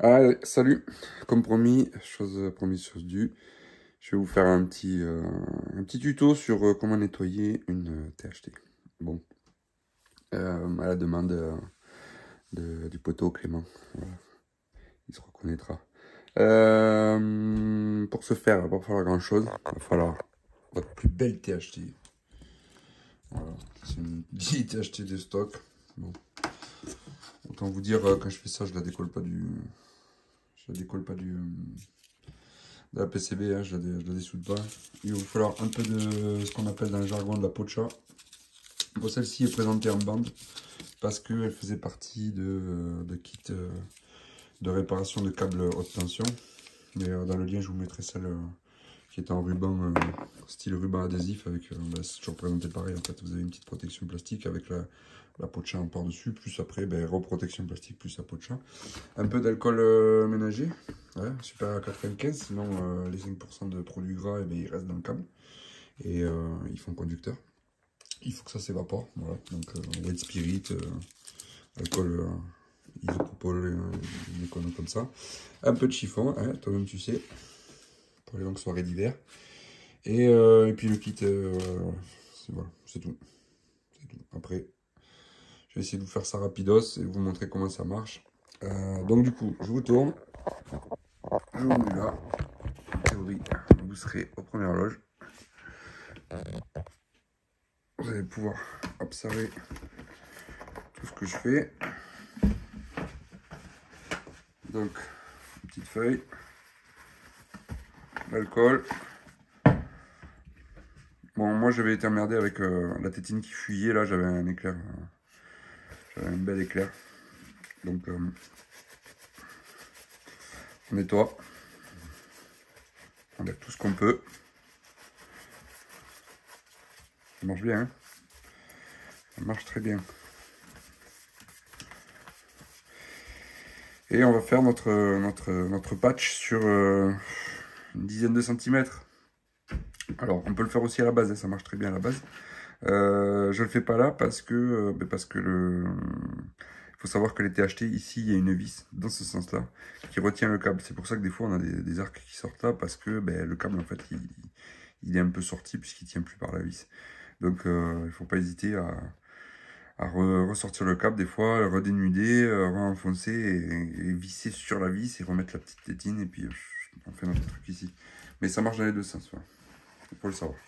Allez, salut. Comme promis, chose promise, chose due. Je vais vous faire un petit tuto sur comment nettoyer une THT. Bon, à la demande du poteau Clément. Voilà, il se reconnaîtra. Pour ce faire, il va pas falloir grand chose. Il va falloir votre plus belle THT. Voilà, c'est une vieille THT de stock. Bon, autant vous dire, quand je fais ça, je la décolle pas du. Je la décolle pas de la PCB, hein, je la dessoude pas. Il va vous falloir un peu de ce qu'on appelle dans le jargon de la pocha. Bon, celle-ci est présentée en bande parce qu'elle faisait partie de kit de réparation de câbles haute tension. Mais dans le lien, je vous mettrai celle qui est en ruban, style ruban adhésif. Avec, c'est toujours présenté pareil. En fait, vous avez une petite protection plastique avec la pocha en par-dessus, plus après, reprotection plastique plus la pocha. Un peu d'alcool ménager, ouais, supérieur à 95, sinon les 5% de produits gras, ils restent dans le câble. Et ils font conducteur. Il faut que ça s'évapore, voilà. Donc white spirit, alcool isopropyl, des conneries comme ça. Un peu de chiffon, hein, toi-même tu sais, pour les longues soirées d'hiver. Et puis le kit, voilà, c'est tout. Après, je vais essayer de vous faire ça rapidos et vous montrer comment ça marche. Donc du coup, je vous tourne. Je vous mets là. En théorie, vous serez aux premières loges. Vous allez pouvoir observer tout ce que je fais. Donc, une petite feuille, l'alcool. Bon, moi j'avais été emmerdé avec la tétine qui fuyait. Là, j'avais un éclair. J'avais un bel éclair. Donc, on nettoie. On enlève tout ce qu'on peut. Ça marche bien, hein, ça marche très bien. Et on va faire notre patch sur une dizaine de centimètres. Alors, on peut le faire aussi à la base, hein, ça marche très bien à la base. Je le fais pas là parce que il faut savoir que les THT, ici, il y a une vis dans ce sens-là qui retient le câble. C'est pour ça que des fois, on a des arcs qui sortent là parce que le câble, en fait, il est un peu sorti puisqu'il tient plus par la vis. Donc, il faut pas hésiter à ressortir le câble des fois, redénuder, re-enfoncer et visser sur la vis et remettre la petite tétine et puis on fait notre truc ici. Mais ça marche dans les deux sens, voilà. Il faut le savoir.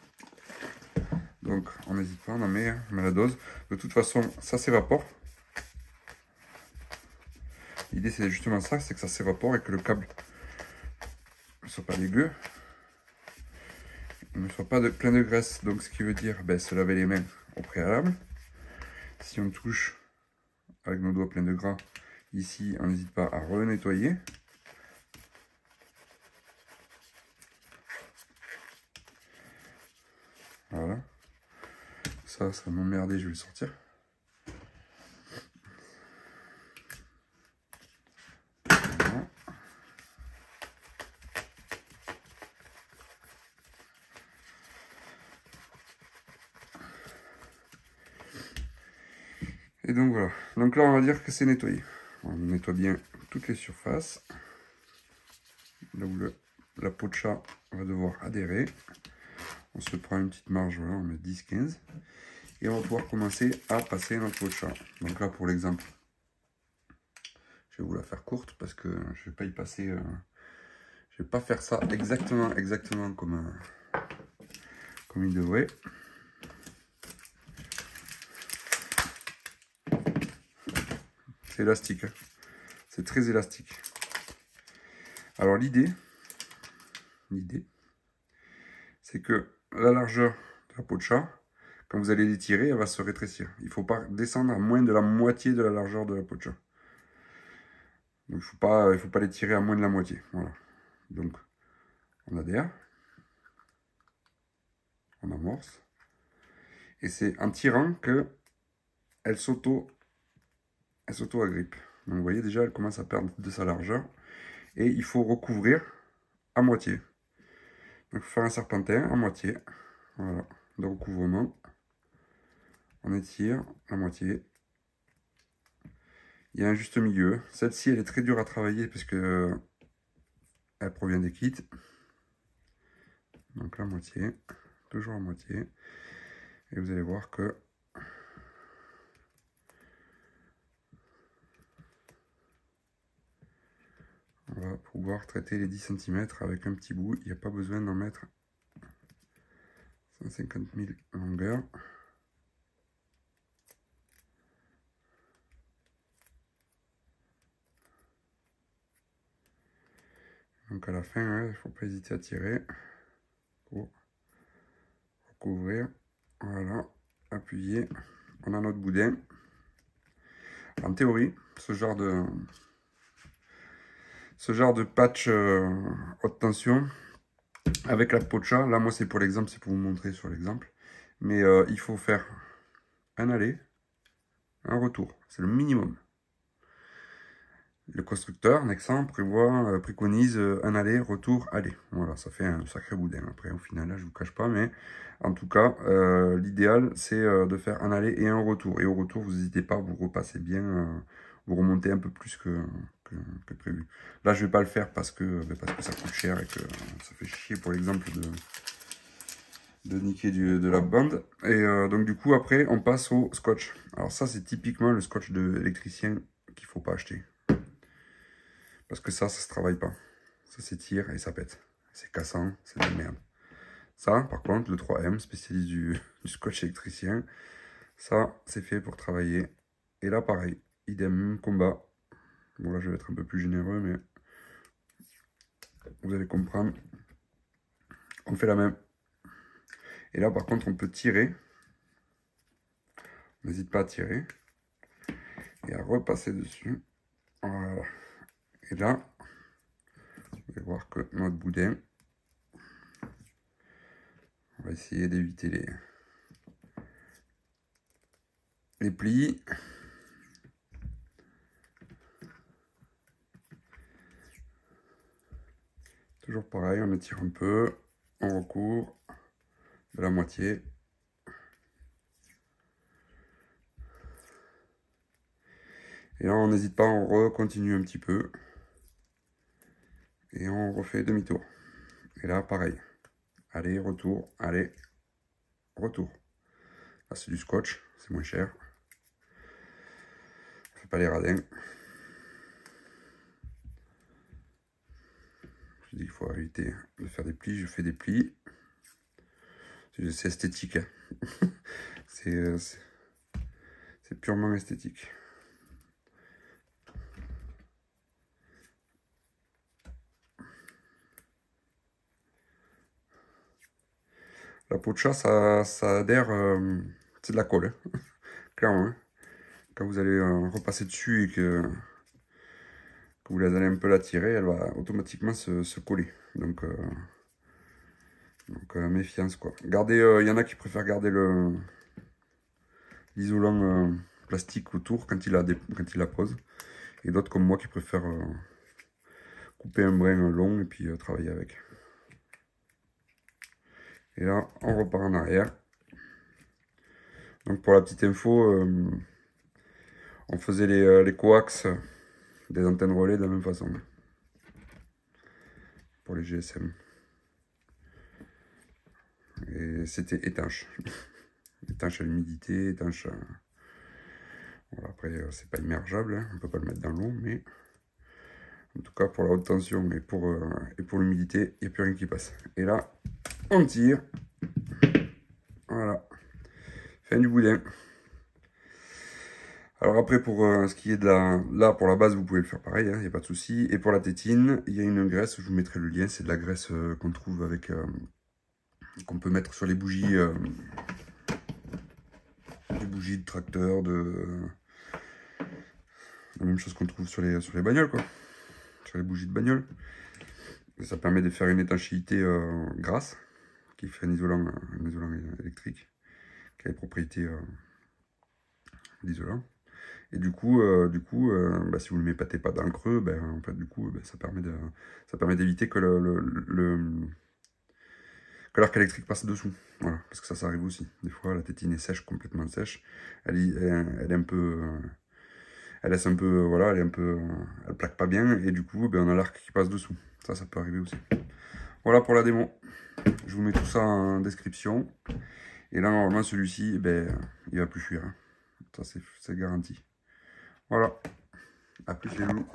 Donc on n'hésite pas, on met la dose. De toute façon, ça s'évapore. L'idée c'est justement ça, c'est que ça s'évapore et que le câble ne soit pas dégueu, ne soit pas plein de graisse. Donc ce qui veut dire se laver les mains au préalable. Si on touche avec nos doigts pleins de gras, ici on n'hésite pas à renettoyer. Voilà. Ça va m'emmerder, je vais le sortir. Voilà. Et donc voilà. Donc là, on va dire que c'est nettoyé. On nettoie bien toutes les surfaces. Là où la pocha va devoir adhérer. On se prend une petite marge, voilà, on met 10-15. Et on va pouvoir commencer à passer notre pocha. Donc là, pour l'exemple, je vais vous la faire courte parce que je vais pas y passer. Je vais pas faire ça exactement comme il devrait. C'est élastique, hein. C'est très élastique. Alors l'idée, c'est que la largeur de la pocha, quand vous allez l'étirer, elle va se rétrécir. Il ne faut pas descendre à moins de la moitié de la largeur de la pocha. Donc il ne faut pas l'étirer à moins de la moitié. Voilà. Donc on adhère, on amorce, et c'est en tirant que elle s'auto-agrippe. Donc vous voyez déjà, elle commence à perdre de sa largeur, et il faut recouvrir à moitié. Donc il faut faire un serpentin à moitié, voilà, de recouvrement. On étire à moitié. Il y a un juste milieu. Celle-ci, elle est très dure à travailler parce que elle provient des kits. Donc la moitié, toujours la moitié. Et vous allez voir que on va pouvoir traiter les 10 cm avec un petit bout. Il n'y a pas besoin d'en mettre 150 000 longueur. Donc à la fin, il ne faut pas hésiter à tirer pour recouvrir. Voilà, appuyer. On a notre boudin. En théorie, ce genre de patch haute tension avec la pocha, là moi c'est pour l'exemple, c'est pour vous montrer sur l'exemple, mais il faut faire un aller, un retour, c'est le minimum. Le constructeur, Nexan, préconise un aller, retour, aller. Voilà, ça fait un sacré boudin. Après, au final, là, je vous cache pas, mais en tout cas, l'idéal, c'est de faire un aller et un retour. Et au retour, vous n'hésitez pas, vous repassez bien, vous remontez un peu plus que prévu. Là, je vais pas le faire parce que ça coûte cher et que ça fait chier pour l'exemple de niquer de la bande. Et donc, du coup, après, on passe au scotch. Alors ça, c'est typiquement le scotch de l'électricien qu'il faut pas acheter. Parce que ça se travaille pas. Ça s'étire et ça pète. C'est cassant, c'est de la merde. Ça, par contre, le 3M, spécialiste du scotch électricien, ça, c'est fait pour travailler. Et là, pareil, idem, même combat. Bon, là, je vais être un peu plus généreux, mais vous allez comprendre. On fait la même. Et là, par contre, on peut tirer. N'hésite pas à tirer. Et à repasser dessus. Voilà. Et là, vous allez voir que notre boudin, on va essayer d'éviter les plis. Toujours pareil, on étire un peu, on recouvre de la moitié. Et là, on n'hésite pas, on recontinue un petit peu. Et on refait demi-tour. Et là, pareil. Allez, retour, allez, retour. Là, c'est du scotch, c'est moins cher. On fait pas les radins. Je dis qu'il faut éviter de faire des plis, je fais des plis. C'est esthétique. Hein. C'est purement esthétique. La peau de chat, ça adhère, c'est de la colle. Hein. Clairement. Hein. Quand vous allez repasser dessus et que vous allez un peu la tirer, elle va automatiquement se coller. Donc méfiance quoi. Gardez, il y en a qui préfèrent garder l'isolant plastique autour quand il la pose. Et d'autres comme moi qui préfèrent couper un brin long et puis travailler avec. Et là, on repart en arrière. Donc pour la petite info, on faisait les coax des antennes relais de la même façon. Pour les GSM. Et c'était étanche. Étanche à l'humidité, étanche à... Voilà, après, c'est pas immergeable, hein, on peut pas le mettre dans l'eau, mais en tout cas pour la haute tension et pour l'humidité, il n'y a plus rien qui passe. Et là, on tire. Voilà. Fin du boudin. Alors après, pour ce qui est de la... Là, pour la base, vous pouvez le faire pareil, il n'y a pas de souci. Et pour la tétine, il y a une graisse, je vous mettrai le lien, c'est de la graisse qu'on trouve avec... qu'on peut mettre sur les bougies de tracteur, la même chose qu'on trouve sur les bagnoles, quoi. Sur les bougies de bagnole. Et ça permet de faire une étanchéité grasse, qui fait un isolant électrique, qui a les propriétés d'isolant. Et du coup, bah, si vous ne le m'épatez pas dans le creux, ben, en fait, du coup, ben, ça permet d'éviter que l'arc électrique passe dessous. Voilà, parce que ça arrive aussi. Des fois, la tétine est sèche, complètement sèche. Elle est un peu... elle laisse un peu, voilà, elle est un peu, elle plaque pas bien, et du coup, ben, on a l'arc qui passe dessous. Ça peut arriver aussi. Voilà pour la démo. Je vous mets tout ça en description. Et là, normalement, celui-ci, ben, il va plus fuir. Hein. Ça, c'est garanti. Voilà. À plus les loups.